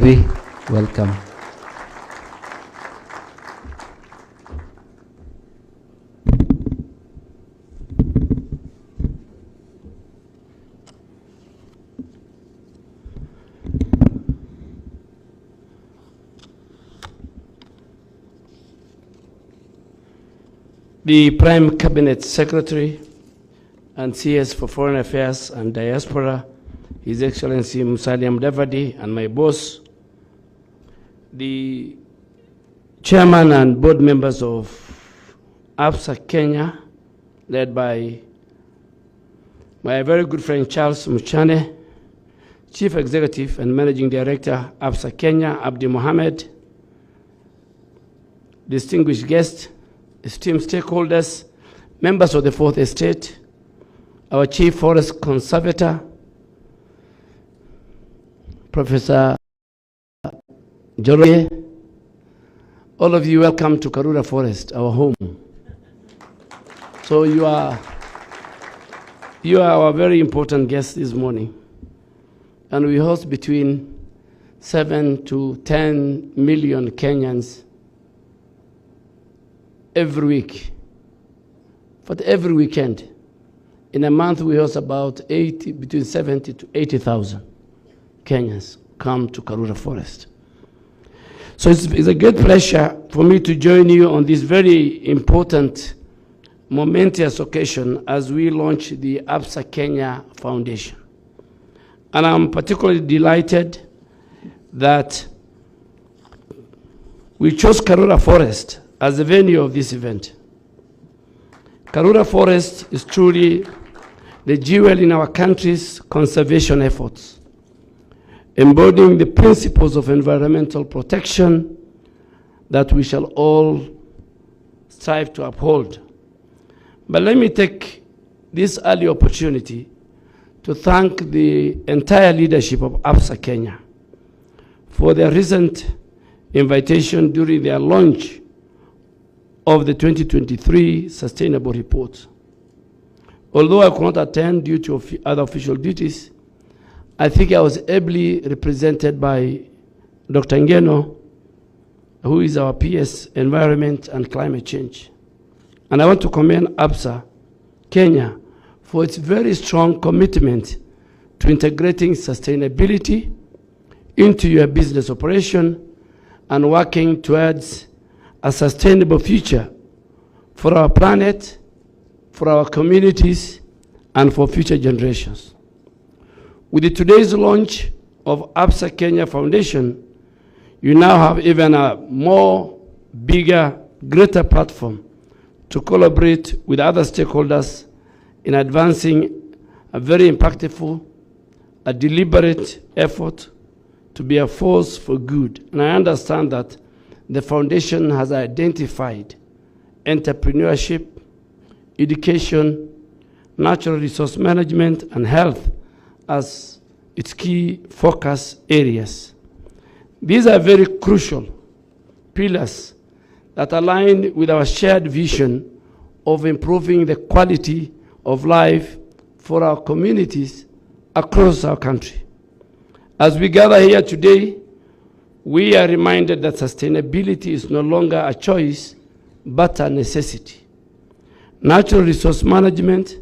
Welcome. The Prime Cabinet Secretary and CS for Foreign Affairs and Diaspora, His Excellency Musalia Mudavadi, and my boss, the chairman and board members of Absa Kenya, led by my very good friend Charles Muchane, Chief Executive and Managing Director, Absa Kenya, Abdi Mohammed, distinguished guests, esteemed stakeholders, members of the Fourth Estate, our Chief Forest Conservator, Professor Duale, all of you, welcome to Karura Forest, our home. So you are our very important guests this morning, and we host between 7 to 10 million Kenyans every week, but every weekend. In a month, we host about between 70 to 80,000 Kenyans come to Karura Forest. So it's a great pleasure for me to join you on this very important, momentous occasion as we launch the Absa Kenya Foundation. And I'm particularly delighted that we chose Karura Forest as the venue of this event. Karura Forest is truly the jewel in our country's conservation efforts, embodying the principles of environmental protection that we shall all strive to uphold. But let me take this early opportunity to thank the entire leadership of Absa Kenya for their recent invitation during their launch of the 2023 Sustainable Report. Although I could not attend due to other official duties, I think I was ably represented by Dr. Ngeno, who is our PS, Environment and Climate Change. And I want to commend Absa Kenya for its very strong commitment to integrating sustainability into your business operation and working towards a sustainable future for our planet, for our communities, and for future generations. With today's launch of Absa Kenya Foundation, you now have even a more bigger, greater platform to collaborate with other stakeholders in advancing a very impactful, a deliberate effort to be a force for good. And I understand that the foundation has identified entrepreneurship, education, natural resource management, and health as its key focus areas. These are very crucial pillars that align with our shared vision of improving the quality of life for our communities across our country. As we gather here today, we are reminded that sustainability is no longer a choice, but a necessity. Natural resource management,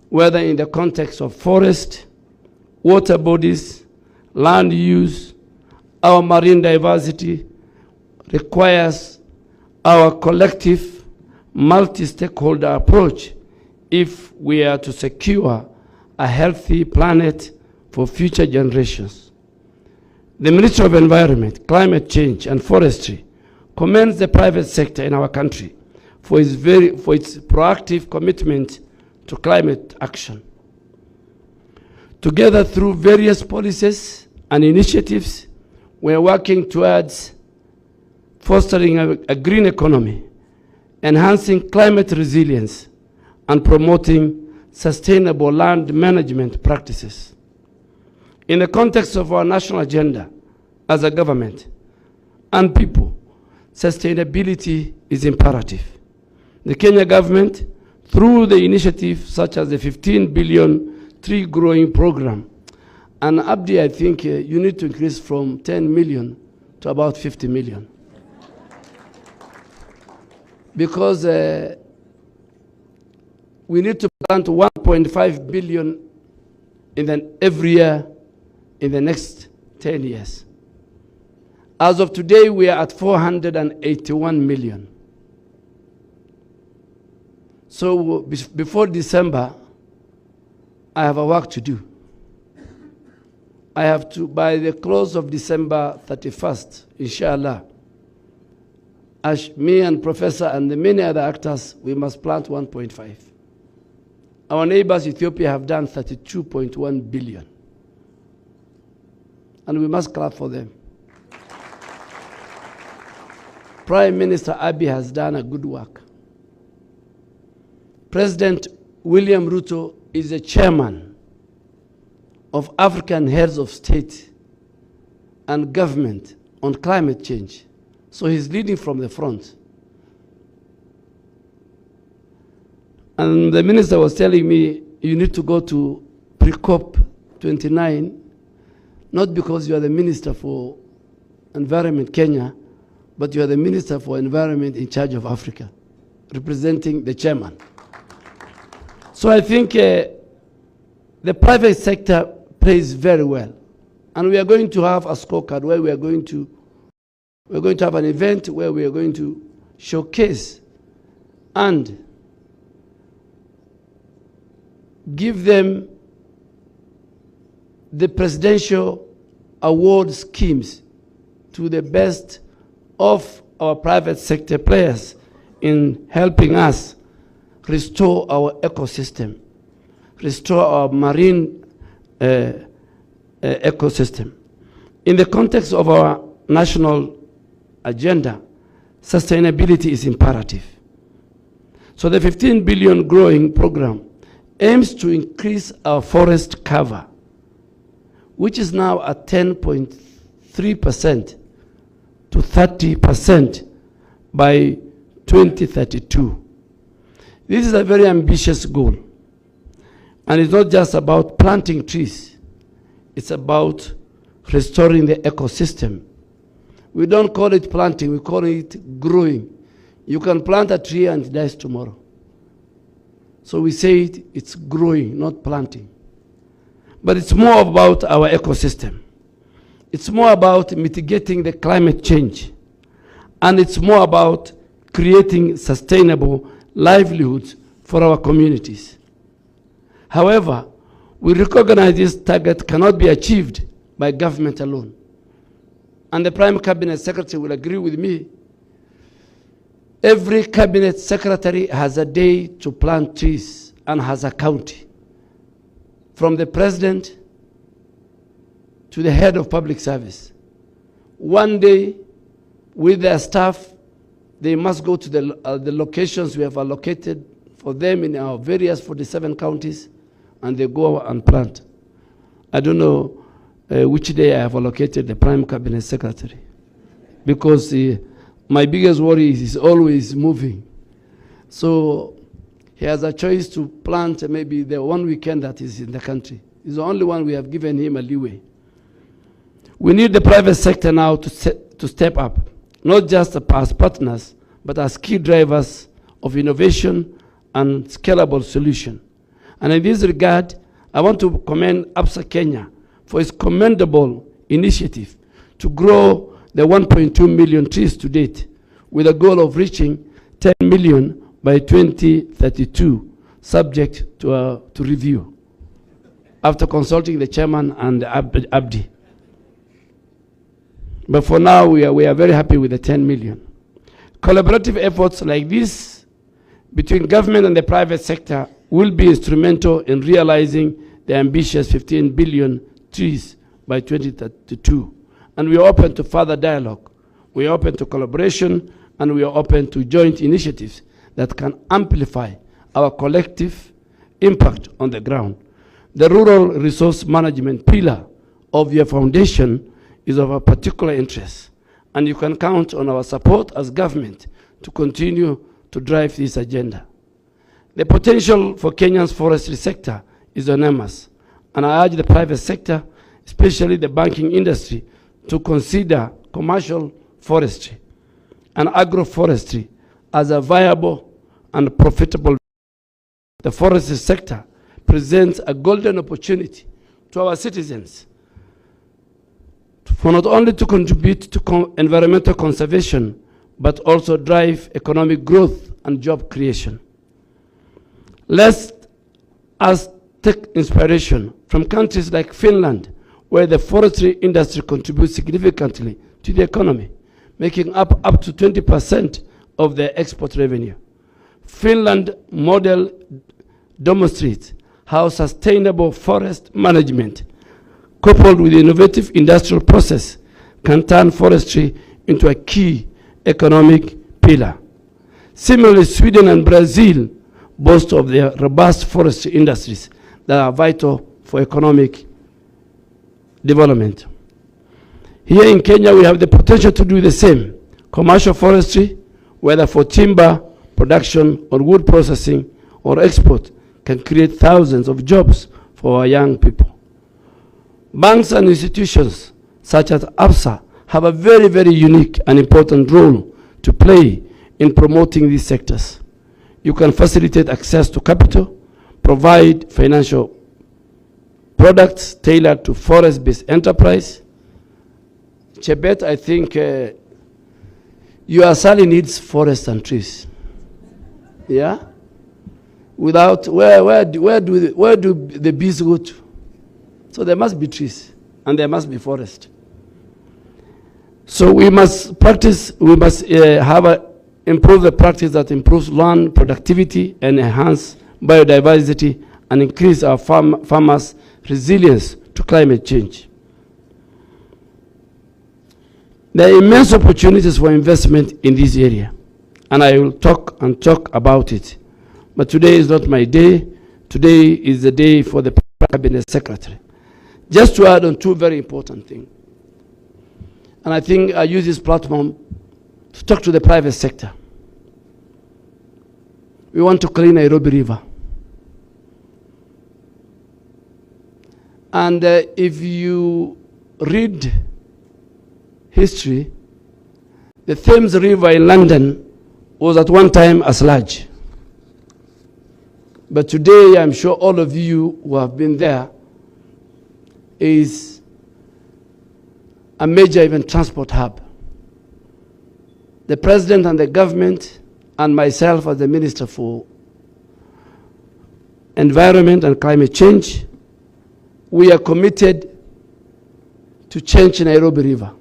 whether in the context of forest, water bodies, land use, our marine diversity, requires our collective multi-stakeholder approach if we are to secure a healthy planet for future generations. The Ministry of Environment, Climate Change, and Forestry commends the private sector in our country for its proactive commitment to climate action. Together, through various policies and initiatives, we are working towards fostering a green economy, enhancing climate resilience, and promoting sustainable land management practices. In the context of our national agenda as a government and people, sustainability is imperative. The Kenya government, through the initiatives such as the 15 billion tree growing program And Abdi, I think you need to increase from 10 million to about 50 million. Because we need to plant 1.5 billion every year in the next 10 years. As of today, we are at 481 million. So before December, I have a work to do. I have to, by the close of December 31st, inshallah, as me and Professor and the many other actors, we must plant 1.5. Our neighbors, Ethiopia, have done 32.1 billion. And we must clap for them. Prime Minister Abiy has done a good work. President William Ruto is the chairman of African heads of state and government on climate change. So he's leading from the front. And the minister was telling me, you need to go to pre-COP 29, not because you are the minister for environment Kenya, but you are the minister for environment in charge of Africa, representing the chairman. So I think the private sector plays very well. And we are going to have a scorecard where we're going to have an event where we are going to showcase and give them the presidential award schemes to the best of our private sector players in helping us restore our ecosystem, restore our marine ecosystem. In the context of our national agenda, sustainability is imperative. So the 15 billion growing program aims to increase our forest cover, which is now at 10.3% to 30% by 2032. This is a very ambitious goal. And it's not just about planting trees. It's about restoring the ecosystem. We don't call it planting, we call it growing. You can plant a tree and it dies tomorrow. So we say it's growing, not planting. But it's more about our ecosystem. It's more about mitigating the climate change. And it's more about creating sustainable livelihoods for our communities. However, we recognize this target cannot be achieved by government alone. And the Prime Cabinet Secretary will agree with me. Every Cabinet Secretary has a day to plant trees and has a county. From the President to the head of public service. One day, with their staff, they must go to the locations we have allocated for them in our various 47 counties, and they go and plant. I don't know which day I have allocated the Prime Cabinet Secretary, because my biggest worry is he's always moving. So he has a choice to plant maybe the one weekend that is in the country. It's the only one we have given him a leeway. We need the private sector now to step up, not just as partners, but as key drivers of innovation and scalable solution. And in this regard, I want to commend Absa Kenya for its commendable initiative to grow the 1.2 million trees to date, with a goal of reaching 10 million by 2032, subject to review, after consulting the chairman and Abdi. But for now, we are very happy with the 10 million. Collaborative efforts like this between government and the private sector will be instrumental in realizing the ambitious 15 billion trees by 2032. And we are open to further dialogue. We are open to collaboration, and we are open to joint initiatives that can amplify our collective impact on the ground. The rural resource management pillar of your foundation is of a particular interest, and you can count on our support as government to continue to drive this agenda. The potential for Kenya's forestry sector is enormous, and I urge the private sector, especially the banking industry, to consider commercial forestry and agroforestry as a viable and profitable. The forestry sector presents a golden opportunity to our citizens for not only to contribute to environmental conservation, but also drive economic growth and job creation. Let us take inspiration from countries like Finland, where the forestry industry contributes significantly to the economy, making up to 20% of their export revenue. Finland model demonstrates how sustainable forest management, coupled with innovative industrial process, can turn forestry into a key economic pillar. Similarly, Sweden and Brazil boast of their robust forestry industries that are vital for economic development. Here in Kenya, we have the potential to do the same. Commercial forestry, whether for timber production or wood processing or export, can create thousands of jobs for our young people. Banks and institutions such as Absa have a very, very unique and important role to play in promoting these sectors. You can facilitate access to capital, provide financial products tailored to forest-based enterprise. Chebet, I think your Asali needs forests and trees. Yeah? Without, where do the bees go to? So there must be trees and there must be forest. So we must practice, we must improve the practice that improves land productivity and enhance biodiversity and increase our farmers' resilience to climate change. There are immense opportunities for investment in this area, and I will talk about it. But today is not my day. Today is the day for the Cabinet Secretary. Just to add on two very important things. And I think I use this platform to talk to the private sector. We want to clean Nairobi River. And if you read history, the Thames River in London was at one time as large. But today, I'm sure all of you who have been there, is a major even transport hub. The president and the government and myself as the Minister for Environment and Climate Change, we are committed to change Nairobi River.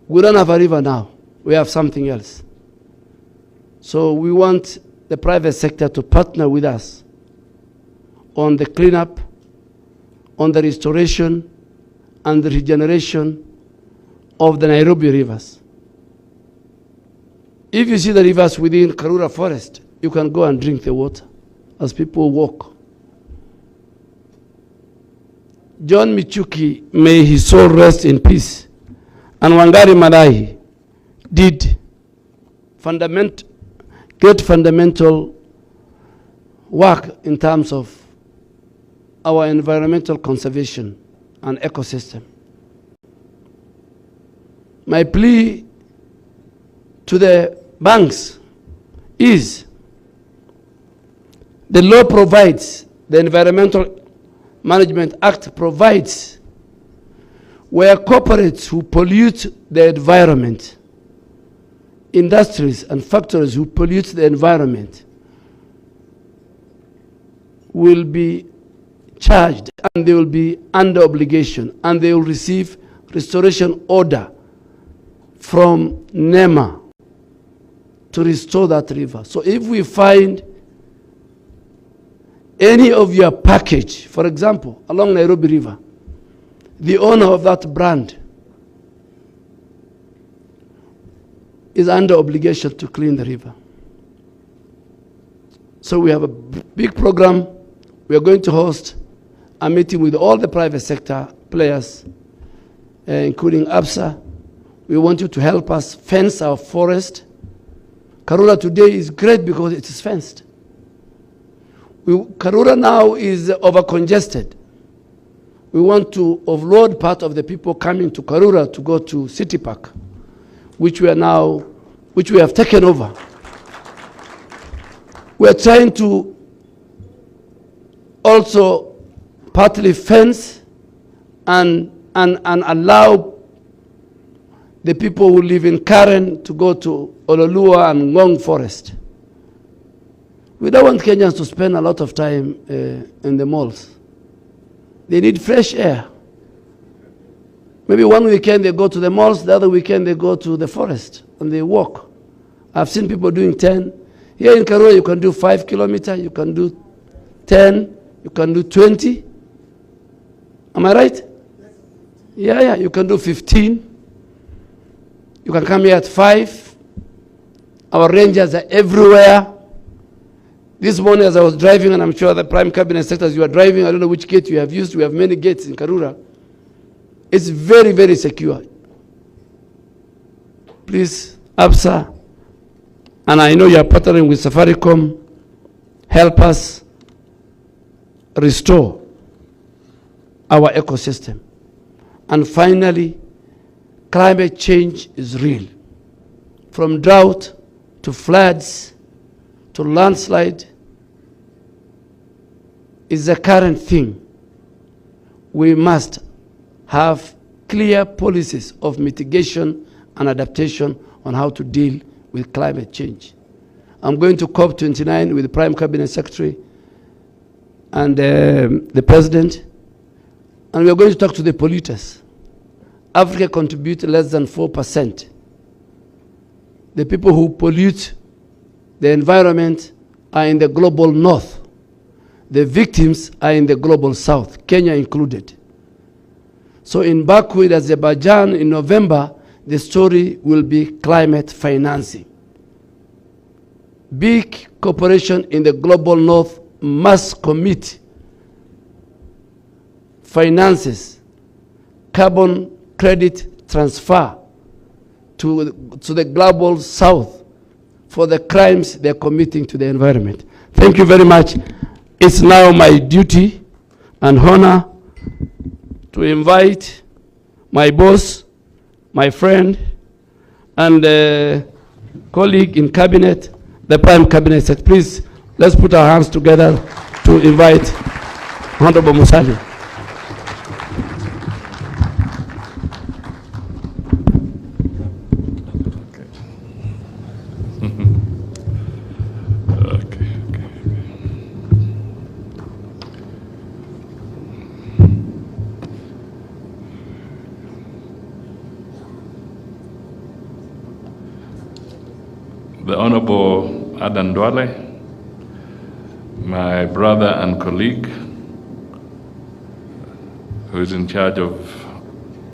We don't have a river now. We have something else. So we want the private sector to partner with us on the cleanup, on the restoration, and the regeneration of the Nairobi rivers. If you see the rivers within Karura Forest, you can go and drink the water as people walk. John Michuki, may his soul rest in peace, and Wangari Maathai did great fundamental work in terms of our environmental conservation and ecosystem. My plea to the banks is the law provides, the Environmental Management Act provides, where corporates who pollute the environment, industries and factories who pollute the environment will be charged, and they will be under obligation, and they will receive restoration order from NEMA to restore that river. So if we find any of your package, for example, along Nairobi River, the owner of that brand is under obligation to clean the river. So we have a big program. We are going to host a meeting with all the private sector players, including Absa. We want you to help us fence our forest. Karura today is great because it is fenced. Karura now is over-congested. We want to offload part of the people coming to Karura to go to City Park, which we have taken over. We are trying to also partly fence and allow the people who live in Karen to go to Ololua and Ngong Forest. We don't want Kenyans to spend a lot of time in the malls. They need fresh air. Maybe one weekend they go to the malls, the other weekend they go to the forest and they walk. I've seen people doing 10. Here in Karura you can do 5 kilometers, you can do 10, you can do 20. Am I right? Yeah, you can do 15. You can come here at 5. Our rangers are everywhere. This morning as I was driving, and I'm sure the Prime Cabinet sectors you are driving, I don't know which gate you have used. We have many gates in Karura. It's very, very secure. Please, Absa, and I know you are partnering with Safaricom, help us restore our ecosystem. And finally, climate change is real. From drought to floods to landslide is a current thing. We must have clear policies of mitigation and adaptation on how to deal with climate change. I'm going to COP29 with the Prime Cabinet Secretary and the President, and we're going to talk to the polluters. Africa contributes less than 4%. The people who pollute the environment are in the global north. The victims are in the global south, Kenya included. So in Baku, in Azerbaijan, in November, the story will be climate financing. Big corporations in the global north must commit finances, carbon credit transfer to the global south for the crimes they're committing to the environment. Thank you very much. It's now my duty and honor to invite my boss, my friend, and colleague in cabinet, the Prime Cabinet Secretary. Please, let's put our hands together to invite Honorable Musali. The Honorable Aden Duale, my brother and colleague, who is in charge of